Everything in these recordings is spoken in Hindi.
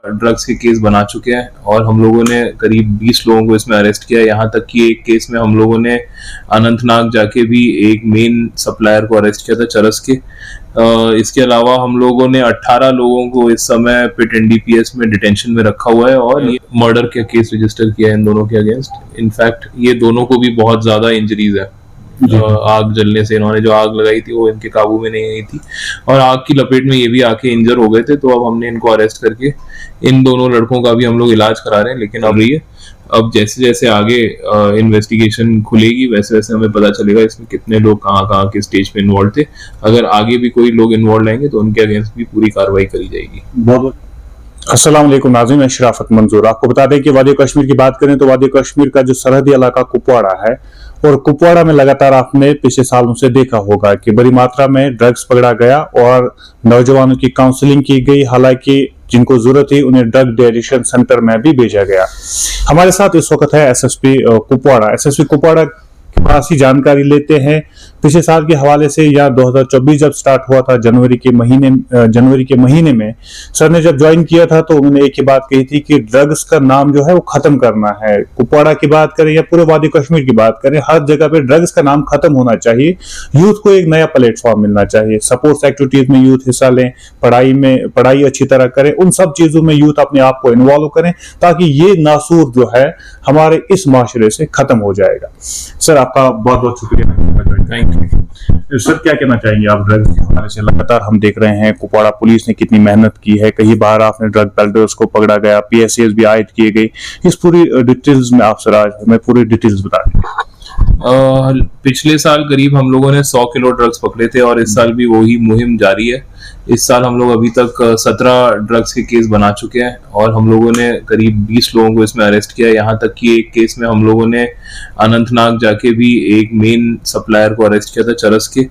ड्रग्स के केस बना चुके हैं और हम लोगों ने करीब 20 लोगों को इसमें अरेस्ट किया। यहाँ तक कि एक केस में हम लोगों ने अनंतनाग जाके भी एक मेन सप्लायर को अरेस्ट किया था चरस के। इसके अलावा हम लोगों ने 18 लोगों को इस समय पिट एनडीपीएस में डिटेंशन में रखा हुआ है और ये मर्डर का केस रजिस्टर किया है इन दोनों के अगेंस्ट। इनफैक्ट ये दोनों को भी बहुत ज्यादा इंजरीज है। आग जलने से इन्होंने जो आग लगाई थी वो इनके काबू में नहीं आई थी और आग की लपेट में ये भी आके इंजर हो गए थे। तो अब हमने इनको अरेस्ट करके इन दोनों लड़कों का भी हम लोग इलाज करा रहे हैं। लेकिन अब जैसे जैसे आगे इन्वेस्टिगेशन खुलेगी वैसे वैसे हमें पता चलेगा इसमें कितने लोग कहाँ के स्टेज पे इन्वॉल्व थे। अगर आगे भी कोई लोग इन्वॉल्व रहेंगे तो उनके अगेंस्ट भी पूरी कार्रवाई करी जाएगी। बहुत अस्सलाम वालेकुम नाज़रीन, मैं शराफत मंजूर। आपको बता दें कि वादी कश्मीर की बात करें तो वादी कश्मीर का जो सरहदी इलाका कुपवाड़ा है और कुपवाड़ा में लगातार आपने पिछले सालों से देखा होगा कि बड़ी मात्रा में ड्रग्स पकड़ा गया और नौजवानों की काउंसलिंग की गई। हालांकि जिनको जरूरत थी उन्हें ड्रग डिएडिक्शन सेंटर में भी भेजा गया। हमारे साथ इस वक्त है एसएसपी कुपवाड़ा। एसएसपी कुपवाड़ा के पास ही जानकारी लेते हैं पिछले साल के हवाले से या 2024 जब स्टार्ट हुआ था जनवरी के महीने में सर ने जब ज्वाइन किया था तो उन्होंने एक ही बात कही थी कि ड्रग्स का नाम जो है वो खत्म करना है। कुपवाड़ा की बात करें या पूरे वादी कश्मीर की बात करें, हर जगह पे ड्रग्स का नाम खत्म होना चाहिए। यूथ को एक नया प्लेटफॉर्म मिलना चाहिए, स्पोर्ट्स एक्टिविटीज में यूथ हिस्सा लें, पढ़ाई अच्छी तरह करें, उन सब चीजों में यूथ अपने आप को इन्वॉल्व करें ताकि ये नासूर जो है हमारे इस माशरे से खत्म हो जाएगा। सर आपका बहुत बहुत शुक्रिया। सर क्या कहना चाहेंगे आप ड्रग्स के हवाले से? लगातार हम देख रहे हैं कुपवाड़ा पुलिस ने कितनी मेहनत की है, कई बार आपने ड्रग पेडलर्स को पकड़ा गया, पीएसएस भी आयद किए गए। इस पूरी डिटेल्स में आप सर आज हमें पूरी डिटेल्स बता दें। पिछले साल करीब हम लोगों ने 100 किलो ड्रग्स पकड़े थे और इस साल भी वही मुहिम जारी है। इस साल हम लोग अभी तक 17 ड्रग्स के केस बना चुके हैं और हम लोगों ने करीब 20 लोगों को इसमें अरेस्ट किया। यहाँ तक कि एक केस में हम लोगों ने अनंतनाग जाके भी एक मेन सप्लायर को अरेस्ट किया था चरस के।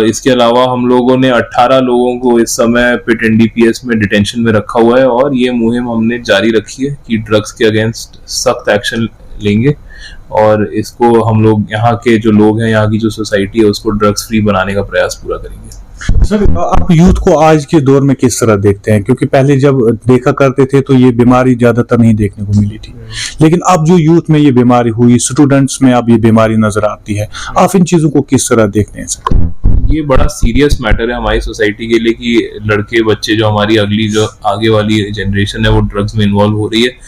इसके अलावा हम लोगों ने 18 लोगों को इस समय पिट एनडीपीएस में डिटेंशन में रखा हुआ है और ये मुहिम हमने जारी रखी है कि ड्रग्स के अगेंस्ट सख्त एक्शन लेंगे और इसको हम लोग यहाँ के जो लोग हैं, यहाँ की जो सोसाइटी है उसको ड्रग्स फ्री बनाने का प्रयास पूरा करेंगे। सर आप यूथ को आज के दौर में किस तरह देखते हैं? क्योंकि पहले जब देखा करते थे तो ये बीमारी ज्यादातर नहीं देखने को मिली थी, लेकिन अब जो यूथ में ये बीमारी हुई, स्टूडेंट्स में अब ये बीमारी नजर आती है, आप इन चीजों को किस तरह देखते हैं सर? ये बड़ा सीरियस मैटर है हमारी सोसाइटी के लिए कि लड़के बच्चे जो हमारी अगली जो आगे वाली जनरेशन है वो ड्रग्स में इन्वॉल्व हो रही है।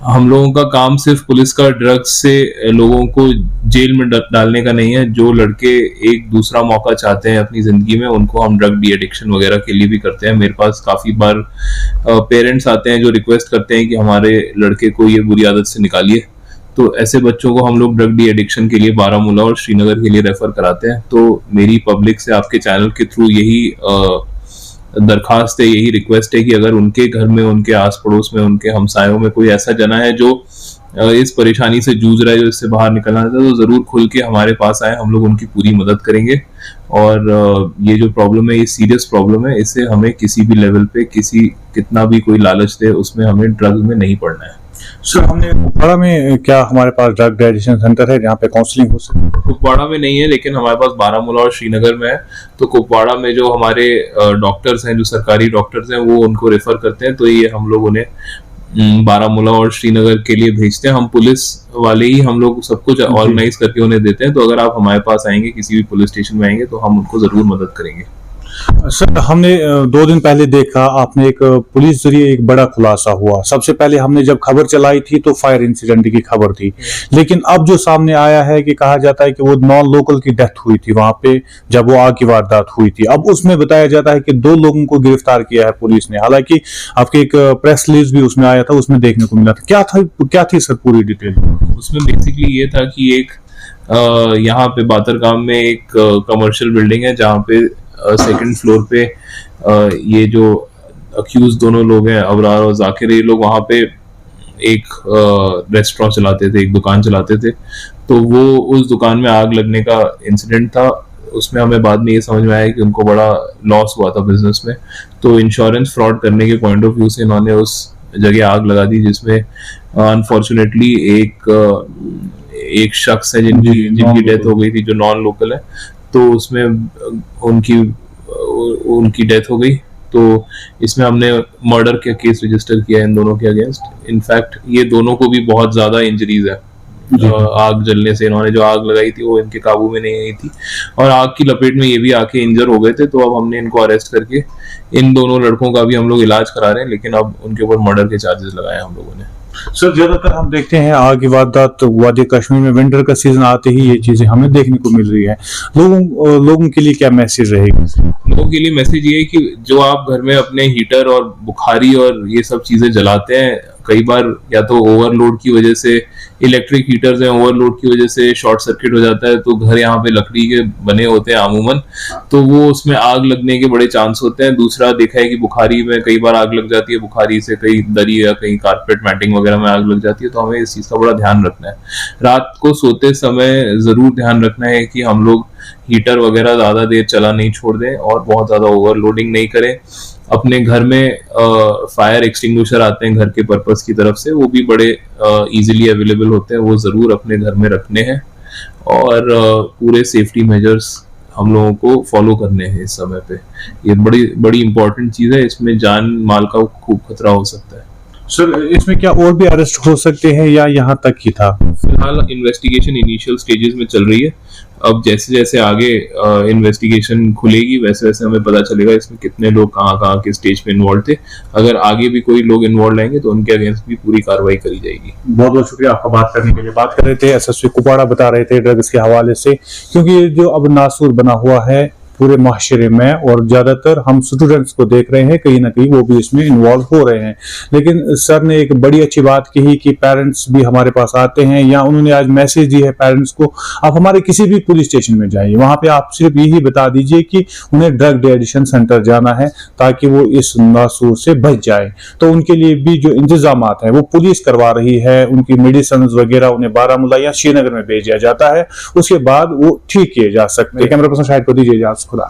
हम लोगों का काम सिर्फ पुलिस का ड्रग्स से लोगों को जेल में डालने का नहीं है। जो लड़के एक दूसरा मौका चाहते हैं अपनी जिंदगी में उनको हम ड्रग डी एडिक्शन वगैरह के लिए भी करते हैं। मेरे पास काफी बार पेरेंट्स आते हैं जो रिक्वेस्ट करते हैं कि हमारे लड़के को ये बुरी आदत से निकालिए। तो ऐसे बच्चों को हम लोग ड्रग डी एडिक्शन के लिए बारामूला और श्रीनगर के लिए रेफर कराते हैं। तो मेरी पब्लिक से आपके चैनल के थ्रू यही दरखास्त है, यही रिक्वेस्ट है कि अगर उनके घर में, उनके आस पड़ोस में, उनके हमसायों में कोई ऐसा जना है जो इस परेशानी से जूझ रहा है, जो इससे बाहर निकलना चाहता है, तो जरूर खुल के हमारे पास आए, हम लोग उनकी पूरी मदद करेंगे। और ये जो प्रॉब्लम है ये सीरियस प्रॉब्लम है, इससे हमें किसी भी लेवल पे कितना भी कोई लालच दे उसमें हमें ड्रग्स में नहीं पड़ना है। सर हमने कुपवाड़ा में क्या हमारे पास ड्रग डिएडिक्शन सेंटर है जहाँ पे काउंसलिंग हो सकती है? कुपवाड़ा में नहीं है लेकिन हमारे पास बारामूला और श्रीनगर में है। तो कुपवाड़ा में जो हमारे डॉक्टर्स हैं, जो सरकारी डॉक्टर्स हैं, वो उनको रेफर करते हैं। तो ये हम लोग उन्हें बारामूला और श्रीनगर के लिए भेजते हैं। हम पुलिस वाले ही हम लोग सब कुछ ऑर्गेनाइज करके उन्हें देते हैं। तो अगर आप हमारे पास आएंगे, किसी भी पुलिस स्टेशन में आएंगे, तो हम उनको जरूर मदद करेंगे। सर हमने 2 दिन पहले देखा आपने एक पुलिस जरिए एक बड़ा खुलासा हुआ। सबसे पहले हमने जब खबर चलाई थी तो फायर इंसिडेंट की खबर थी, लेकिन अब जो सामने आया है कि कहा जाता है कि वो नॉन लोकल की डेथ हुई थी वहां पे जब वो आग की वारदात हुई थी। अब उसमें बताया जाता है कि 2 लोगों को गिरफ्तार किया है पुलिस ने। हालांकि आपके एक प्रेस रिलीज भी उसमें आया था, उसमें देखने को मिला था। क्या थी सर पूरी डिटेल? उसमें बेसिकली ये था कि एक यहाँ पे बातरगाम में एक कमर्शियल बिल्डिंग है जहाँ पे सेकंड फ्लोर पे ये जो अक्यूज दोनों लोग हैं, अबरार और जाकिर, ये लोग वहाँ पे एक रेस्टोरेंट चलाते थे, एक दुकान चलाते थे। तो वो उस दुकान में आग लगने का इंसिडेंट था। उसमें हमें बाद में ये समझ में आया कि उनको बड़ा लॉस हुआ था बिजनेस में। तो इंश्योरेंस फ्रॉड करने के पॉइंट ऑफ व्यू से इन्होंने उस जगह आग लगा दी, जिसमें अनफॉर्चुनेटली एक शख्स है जिनकी डेथ हो गई थी, जो नॉन लोकल है। तो उसमें उनकी डेथ हो गई। तो इसमें हमने मर्डर का केस रजिस्टर किया है इन दोनों के अगेंस्ट। इनफैक्ट ये दोनों को भी बहुत ज़्यादा इंजरीज है। आग जलने से, इन्होंने जो आग लगाई थी वो इनके काबू में नहीं आई थी और आग की लपेट में ये भी आके इंजर हो गए थे। तो अब हमने इनको अरेस्ट करके इन दोनों लड़कों का भी हम लोग इलाज करा रहे हैं, लेकिन अब उनके ऊपर मर्डर के चार्जेस लगाए हम लोगों ने। सर ज्यादातर हम देखते हैं आग की वारदात वादी कश्मीर में विंटर का सीजन आते ही ये चीजें हमें देखने को मिल रही है। लोगों के लिए क्या मैसेज रहेगी? लोगों के लिए मैसेज ये है कि जो आप घर में अपने हीटर और बुखारी और ये सब चीजें जलाते हैं, कई बार या तो ओवरलोड की वजह से, इलेक्ट्रिक हीटर्स हैं, ओवरलोड की वजह से शॉर्ट सर्किट हो जाता है। तो घर यहाँ पे लकड़ी के बने होते हैं अमूमन, तो वो उसमें आग लगने के बड़े चांस होते हैं। दूसरा देखा है कि बुखारी में कई बार आग लग जाती है, बुखारी से कहीं दरी या कहीं कारपेट मैटिंग वगैरह में आग लग जाती है। तो हमें इस चीज का बड़ा ध्यान रखना है। रात को सोते समय जरूर ध्यान रखना है कि हम लोग हीटर वगैरह ज्यादा देर चला नहीं छोड़ दें और बहुत ज्यादा ओवरलोडिंग नहीं करें। अपने घर में फायर एक्सटिंग्विशर आते हैं घर के पर्पस की तरफ से, वो भी बड़े इजीली अवेलेबल होते हैं, वो जरूर अपने घर में रखने हैं और पूरे सेफ्टी मेजर्स हम लोगों को फॉलो करने हैं इस समय पे। ये बड़ी इंपॉर्टेंट चीज है, इसमें जान माल का खूब खतरा हो सकता है। सर इसमें क्या और भी अरेस्ट हो सकते हैं या यहाँ तक ही था? फिलहाल इन्वेस्टिगेशन इनिशियल स्टेजेस में चल रही है। अब जैसे जैसे आगे इन्वेस्टिगेशन खुलेगी वैसे वैसे हमें पता चलेगा इसमें कितने लोग कहाँ के स्टेज पे इन्वॉल्व थे। अगर आगे भी कोई लोग इन्वॉल्व आएंगे तो उनके अगेंस्ट भी पूरी कार्रवाई करी जाएगी। बहुत बहुत शुक्रिया आपका बात करने के लिए। बात कर रहे थे एसएसपी कुपवाड़ा, बता रहे थे ड्रग्स के हवाले से, क्योंकि ये जो अब नासूर बना हुआ है पूरे माशरे में और ज्यादातर हम स्टूडेंट्स को देख रहे हैं कहीं ना कहीं वो भी इसमें इन्वॉल्व हो रहे हैं। लेकिन सर ने एक बड़ी अच्छी बात कही कि पेरेंट्स भी हमारे पास आते हैं, या उन्होंने आज मैसेज दी है पेरेंट्स को, आप हमारे किसी भी पुलिस स्टेशन में जाइए, वहां पे आप सिर्फ यही बता दीजिए कि उन्हें ड्रग डी एडिक्शन सेंटर जाना है ताकि वो इस नासूर से बच जाए। तो उनके लिए भी जो इंतजाम है वो पुलिस करवा रही है, उनकी मेडिसिन वगैरह उन्हें बारामूला या श्रीनगर में भेजा जाता है, उसके बाद वो ठीक किए जा सकते हैं। कैमरा पर्सन शाहिद को दीजिए इजाजत। खुदा।